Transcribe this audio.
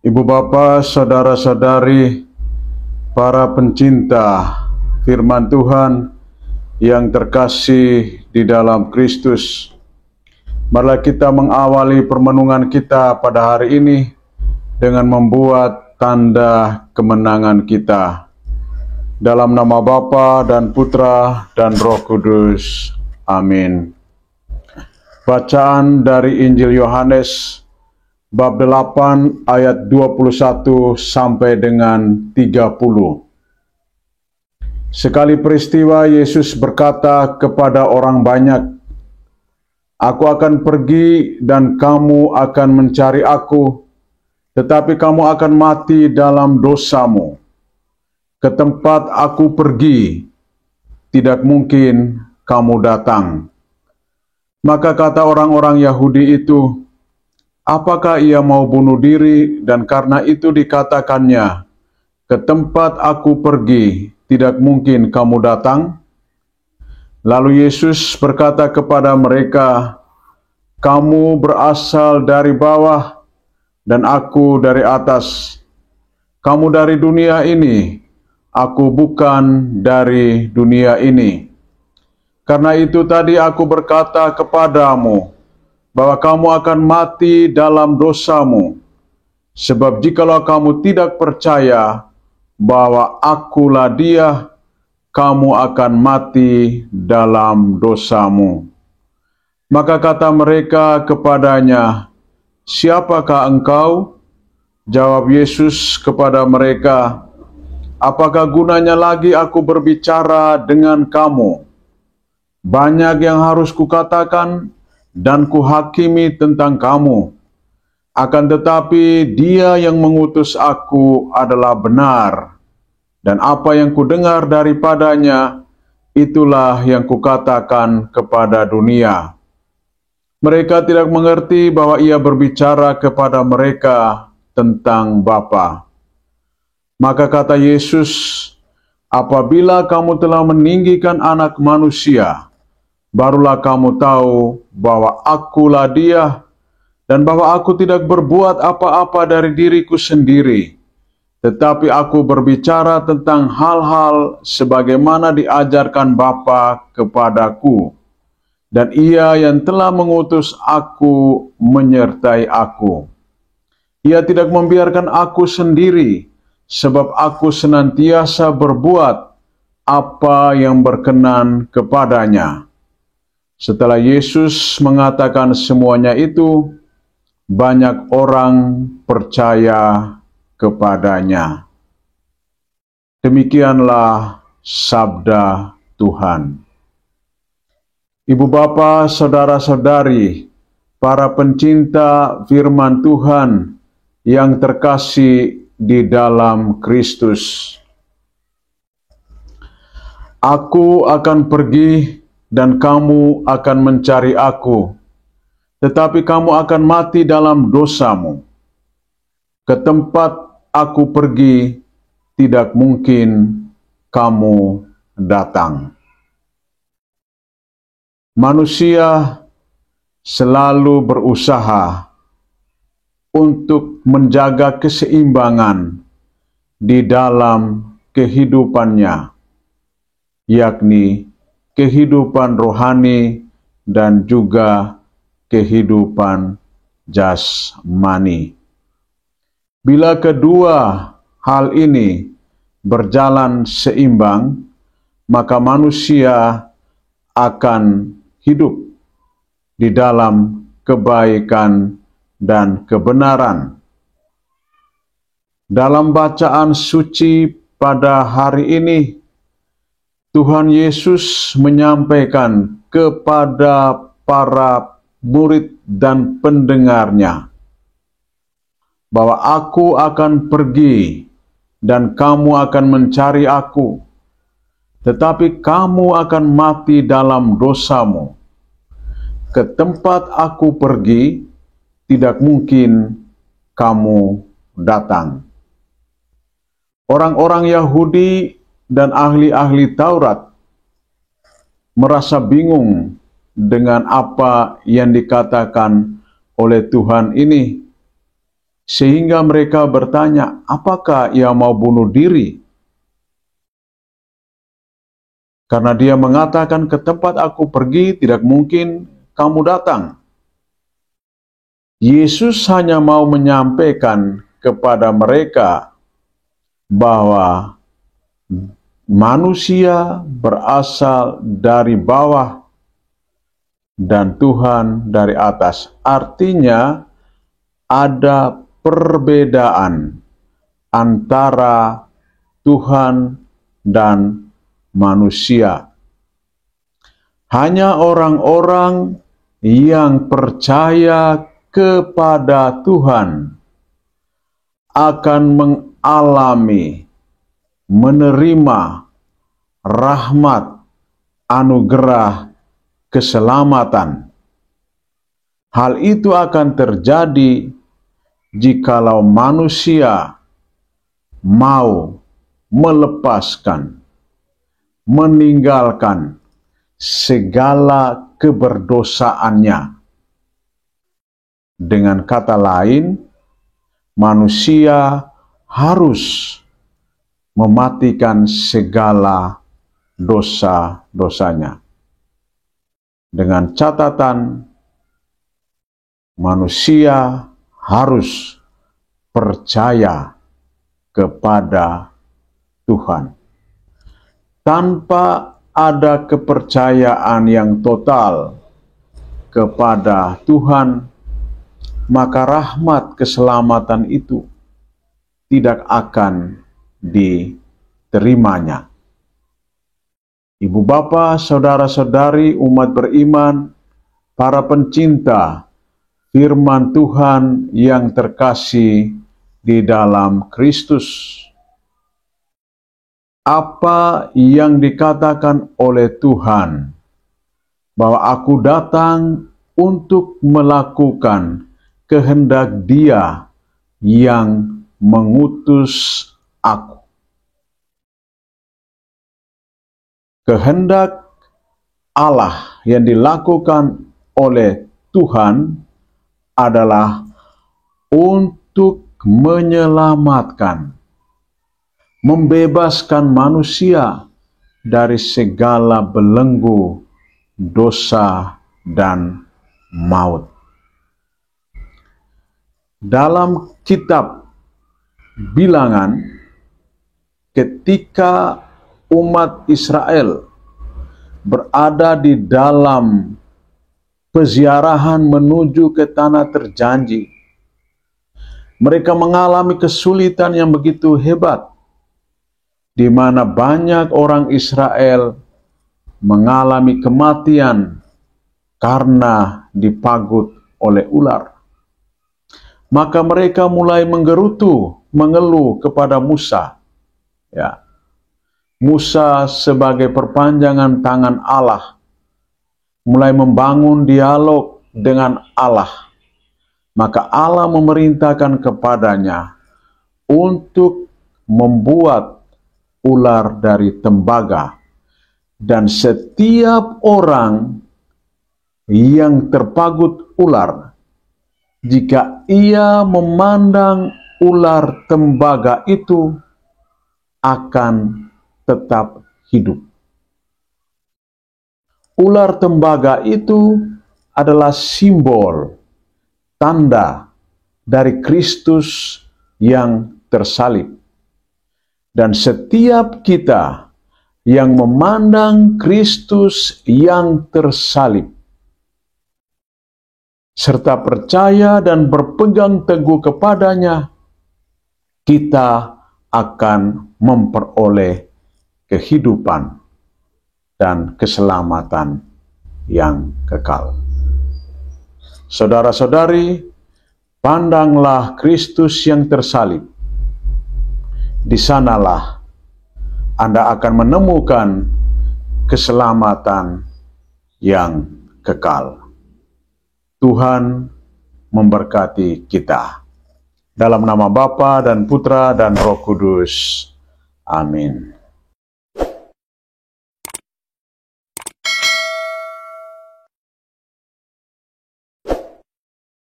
Ibu bapa, saudara-saudari, para pencinta firman Tuhan yang terkasih di dalam Kristus, marilah kita mengawali permenungan kita pada hari ini dengan membuat tanda kemenangan kita. Dalam nama Bapa dan Putra dan Roh Kudus. Amin. Bacaan dari Injil Yohanes bab 8 ayat 21 sampai dengan 30. Sekali peristiwa Yesus berkata kepada orang banyak, "Aku akan pergi dan kamu akan mencari aku, tetapi kamu akan mati dalam dosamu. Ke tempat aku pergi, tidak mungkin kamu datang." Maka kata orang-orang Yahudi itu, "Apakah ia mau bunuh diri?" Dan karena itu dikatakannya, "Ke tempat aku pergi, tidak mungkin kamu datang." Lalu Yesus berkata kepada mereka, "Kamu berasal dari bawah, dan aku dari atas. Kamu dari dunia ini, aku bukan dari dunia ini. Karena itu tadi aku berkata kepadamu, bahwa kamu akan mati dalam dosamu. Sebab jikalau kamu tidak percaya bahwa akulah Dia, kamu akan mati dalam dosamu." Maka kata mereka kepadanya, "Siapakah engkau?" Jawab Yesus kepada mereka, "Apakah gunanya lagi aku berbicara dengan kamu? Banyak yang harus kukatakan dan kuhakimi tentang kamu. Akan tetapi Dia yang mengutus aku adalah benar, dan apa yang kudengar daripadanya, itulah yang kukatakan kepada dunia." Mereka tidak mengerti bahwa Ia berbicara kepada mereka tentang Bapa. Maka kata Yesus, "Apabila kamu telah meninggikan Anak Manusia, barulah kamu tahu bahwa akulah Dia, dan bahwa aku tidak berbuat apa-apa dari diriku sendiri, tetapi aku berbicara tentang hal-hal sebagaimana diajarkan Bapa kepadaku, dan Ia yang telah mengutus aku menyertai aku. Ia tidak membiarkan aku sendiri, sebab aku senantiasa berbuat apa yang berkenan kepadanya." Setelah Yesus mengatakan semuanya itu, banyak orang percaya kepadanya. Demikianlah sabda Tuhan. Ibu bapa, saudara-saudari, para pencinta firman Tuhan yang terkasih di dalam Kristus. Aku akan pergi dan kamu akan mencari aku, tetapi kamu akan mati dalam dosamu. Ke tempat aku pergi, tidak mungkin kamu datang. Manusia selalu berusaha untuk menjaga keseimbangan di dalam kehidupannya, yakni kehidupan rohani dan juga kehidupan jasmani. Bila kedua hal ini berjalan seimbang, maka manusia akan hidup di dalam kebaikan dan kebenaran. Dalam bacaan suci pada hari ini, Tuhan Yesus menyampaikan kepada para murid dan pendengarnya bahwa aku akan pergi dan kamu akan mencari aku, tetapi kamu akan mati dalam dosamu. Ke tempat aku pergi, tidak mungkin kamu datang. Orang-orang Yahudi dan ahli-ahli Taurat merasa bingung dengan apa yang dikatakan oleh Tuhan ini. sehingga mereka bertanya, apakah ia mau bunuh diri? Karena dia mengatakan, ke tempat aku pergi tidak mungkin kamu datang. Yesus hanya mau menyampaikan kepada mereka bahwa manusia berasal dari bawah dan Tuhan dari atas. Artinya ada perbedaan antara Tuhan dan manusia. Hanya orang-orang yang percaya kepada Tuhan akan mengalami, menerima rahmat, anugerah, keselamatan. Hal itu akan terjadi jikalau manusia mau melepaskan, meninggalkan segala keberdosaannya. Dengan kata lain, manusia harus mematikan segala dosa-dosanya. Dengan catatan, manusia harus percaya kepada Tuhan. Tanpa ada kepercayaan yang total kepada Tuhan, maka rahmat keselamatan itu tidak akan diterimanya. Ibu bapa, saudara-saudari, umat beriman, para pencinta firman Tuhan yang terkasih di dalam Kristus. Apa yang dikatakan oleh Tuhan, bahwa aku datang untuk melakukan kehendak Dia yang mengutus aku. Kehendak Allah yang dilakukan oleh Tuhan adalah untuk menyelamatkan, membebaskan manusia dari segala belenggu dosa dan maut. Dalam kitab Bilangan, ketika umat Israel berada di dalam peziarahan menuju ke tanah terjanji, mereka mengalami kesulitan yang begitu hebat, di mana banyak orang Israel mengalami kematian karena dipagut oleh ular. Maka mereka mulai menggerutu, mengeluh kepada Musa. Ya, Musa sebagai perpanjangan tangan Allah, mulai membangun dialog dengan Allah. Maka Allah memerintahkan kepadanya untuk membuat ular dari tembaga. Dan setiap orang yang terpagut ular, jika ia memandang ular tembaga itu, akan tetap hidup. Ular tembaga itu adalah simbol, tanda dari Kristus yang tersalib. Dan setiap kita yang memandang Kristus yang tersalib, serta percaya dan berpegang teguh kepadanya, kita akan memperoleh kehidupan dan keselamatan yang kekal. Saudara-saudari, pandanglah Kristus yang tersalib. Di sanalah Anda akan menemukan keselamatan yang kekal. Tuhan memberkati kita. Dalam nama Bapa dan Putra dan Roh Kudus. Amin.